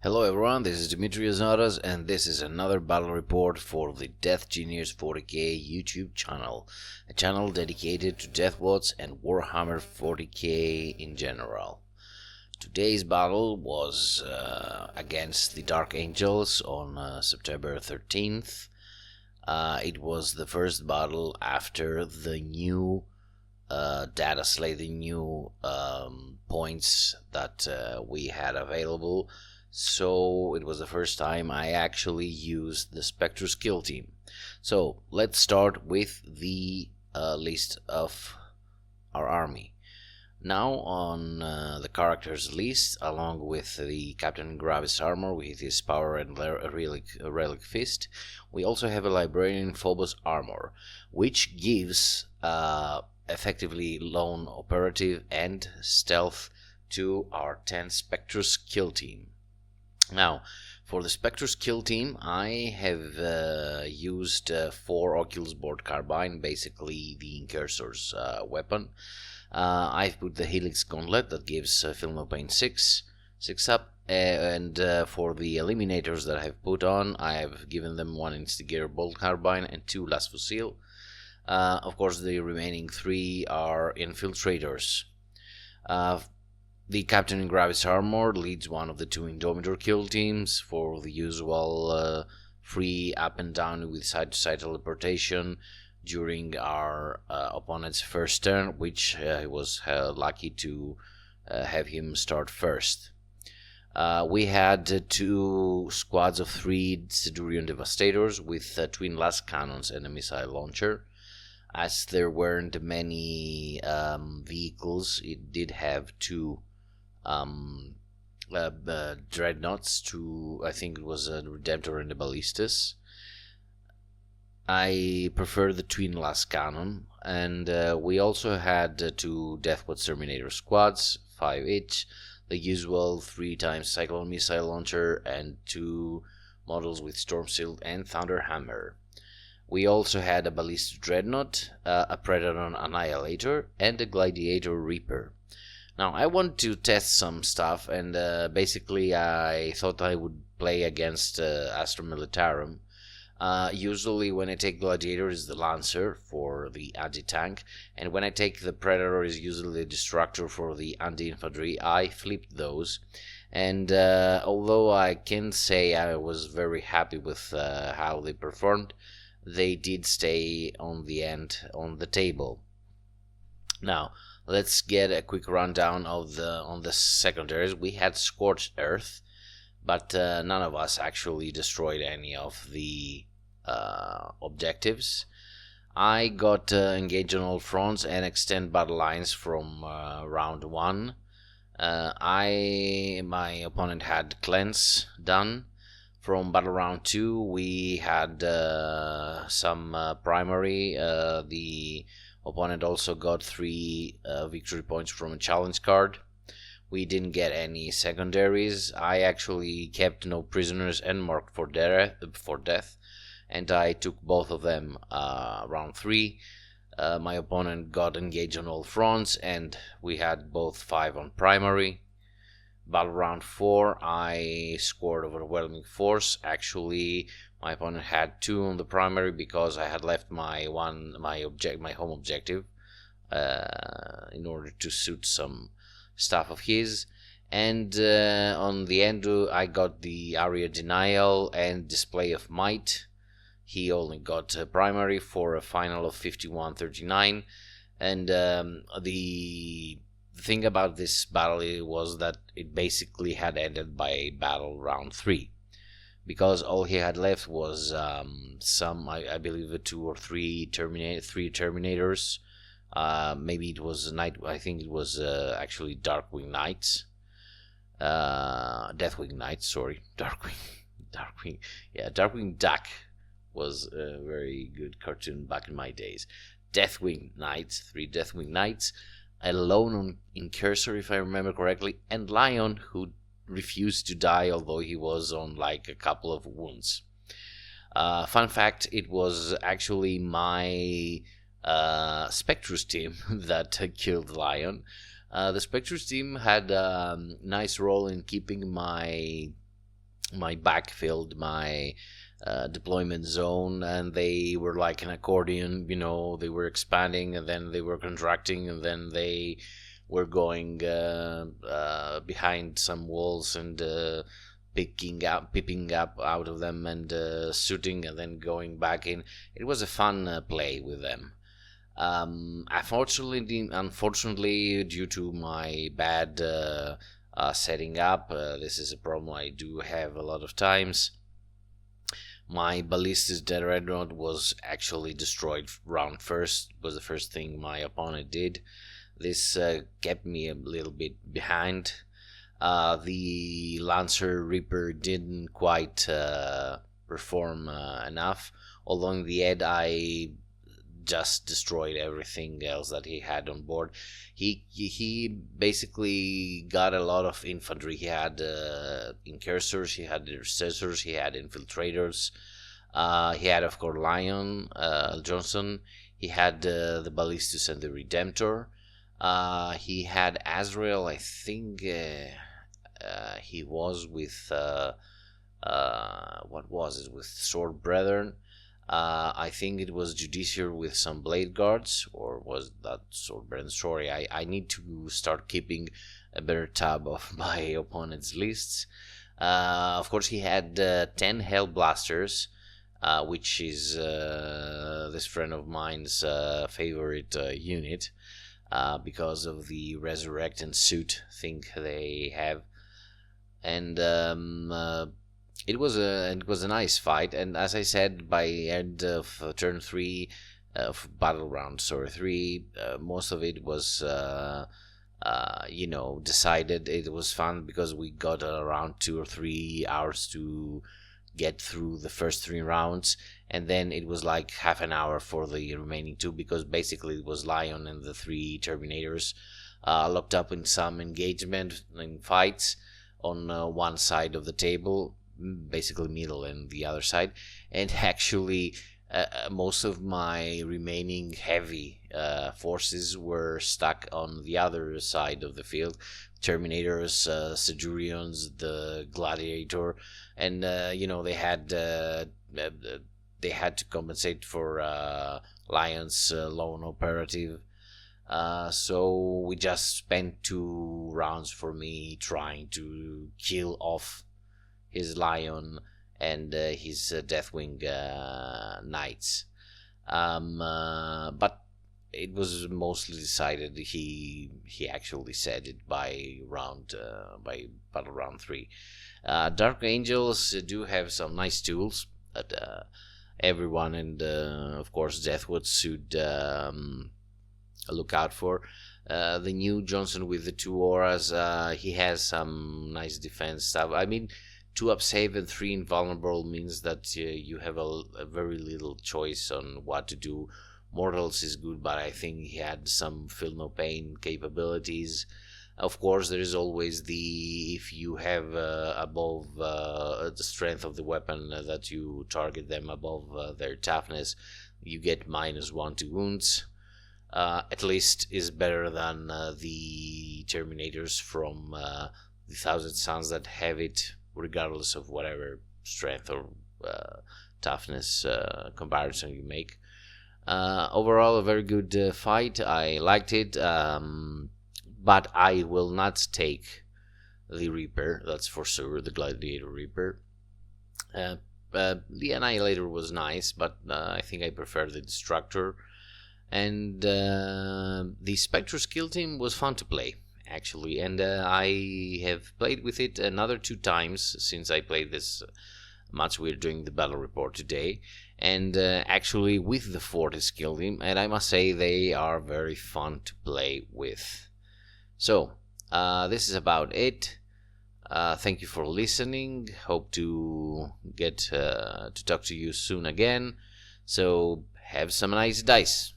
Hello everyone, this is Demetrius Notas and this is another battle report for the Deathgineers 40k YouTube channel, a channel dedicated to Deathwatch and Warhammer 40k in general. Today's battle was against the Dark Angels on September 13th. It was the first battle after the new data slate, the new points that we had available. So it was the first time I actually used the Spectrus Kill Team. So let's start with the list of our army. Now on the characters list, along with the Captain Gravis armor with his power and relic fist, we also have a Librarian Phobos armor, which gives effectively lone operative and stealth to our 10 Spectrus Kill Team. Now, for the Spectrus Kill Team, I have used 4 Oculus Board Carbine, basically the Incursor's weapon. I've put the Helix Gauntlet that gives Film of Pain 6 up, and for the Eliminators that I've put on, I have given them 1 Instigator Bolt Carbine and 2 Las Fusil. Of course, the remaining 3 are Infiltrators. The Captain in Gravis armor leads one of the 2 Indomitor kill teams for the usual free up and down with side-to-side teleportation during our opponent's first turn, which he was lucky to have him start first. We had 2 squads of 3 Sidurian Devastators with twin las cannons and a missile launcher. As there weren't many vehicles, it did have 2 dreadnoughts, I think it was a Redemptor and a Ballistas. I prefer the twin las cannon, and we also had 2 Deathwatch Terminator squads, 5 each, the usual 3 times Cyclone missile launcher, and 2 models with Storm Shield and Thunder Hammer. We also had a Ballista Dreadnought, a Predator Annihilator, and a Gladiator Reaper. Now, I want to test some stuff, and basically I thought I would play against Astra Militarum. Usually when I take Gladiator is the Lancer for the anti-tank, and when I take the Predator is usually the Destructor for the anti-infantry. I flipped those, and although I can say I was very happy with how they performed, they did stay on the end on the table. Now, let's get a quick rundown of the secondaries. We had Scorched Earth, but none of us actually destroyed any of the objectives. I got engage on all fronts and extend battle lines from round 1. My opponent had Cleanse done. From battle round 2, we had some primary. The opponent also got 3 victory points from a challenge card. We didn't get any secondaries. I actually kept no prisoners and marked for death, and I took both of them round 3. My opponent got engaged on all fronts, and we had both 5 on primary. Battle round 4, I scored overwhelming force. Actually, my opponent had 2 on the primary because I had left my home objective in order to suit some stuff of his. And on the end, I got the Area Denial and Display of Might. He only got primary for a final of 51-39, and the thing about this battle was that it basically had ended by battle round 3, because all he had left was I believe 2 or 3 Terminators. Maybe it was night. I think it was actually Darkwing Knights, Deathwing Knights. Sorry, Darkwing. Yeah, Darkwing Duck was a very good cartoon back in my days. Deathwing Knights, 3 Deathwing Knights. Alone on Incursor, if I remember correctly, and Lion, who refused to die, although he was on like a couple of wounds. Fun fact, it was actually my Spectrus team that killed Lion. The Spectrus team had a nice role in keeping my my backfilled my deployment zone, and they were like an accordion. They were expanding, and then they were contracting, and then they were going behind some walls and peeping up out of them and shooting, and then going back in. It was a fun play with them. Unfortunately, due to my bad setting up, this is a problem I do have a lot of times. My ballistic dreadnought was actually destroyed round first. Was the first thing my opponent did. This kept me a little bit behind. The Lancer Reaper didn't quite perform enough. Although in the end I just destroyed everything else that he had on board. He basically got a lot of infantry. He had incursors, he had intercessors, he had infiltrators. He had, of course, Lion Johnson. He had the Ballistus and the Redemptor. He had Azrael. I think he was with what was it, with Sword Brethren. I think it was Judiciary with some Blade Guards, or was that Sword Brethren? Sorry, I need to start keeping a better tab of my opponent's lists. Of course, he had 10 Hell Blasters, which is this friend of mine's favorite unit, because of the Resurrect and Suit thing they have. And it was a nice fight, and as I said, by end of turn 3 of battle round 3, most of it was decided. It was fun because we got around 2 or 3 hours to get through the first 3 rounds, and then it was like half an hour for the remaining 2, because basically it was Lion and the 3 Terminators locked up in some engagement in fights on one side of the table, basically middle and the other side. And actually most of my remaining heavy forces were stuck on the other side of the field. Terminators, Centurions, the Gladiator, and they had to compensate for Lion's lone operative. So we just spent 2 rounds for me trying to kill off his Lion and his Deathwing Knights. But it was mostly decided. He actually said it by battle round 3. Dark Angels do have some nice tools that everyone, and of course Deathwoods should look out for. The new Johnson with the 2 auras, he has some nice defense stuff. I mean, 2 up save and 3 invulnerable means that you have a very little choice on what to do. Mortals is good, but I think he had some feel no pain capabilities. Of course, there is always if you have above the strength of the weapon, that you target them above their toughness, you get -1 to wounds. At least is better than the Terminators from the Thousand Suns that have it regardless of whatever strength or toughness comparison you make. Overall, a very good fight. I liked it, but I will not take the Reaper, that's for sure, the Gladiator Reaper. The Annihilator was nice, but I think I prefer the Destructor. And the Spectrus Kill Team was fun to play, actually, and I have played with it another 2 times since I played this match we're doing the battle report today, and actually with the Fortis Kill Team, and I must say they are very fun to play with. So this is about it. Thank you for listening. Hope to get to talk to you soon again. So have some nice dice.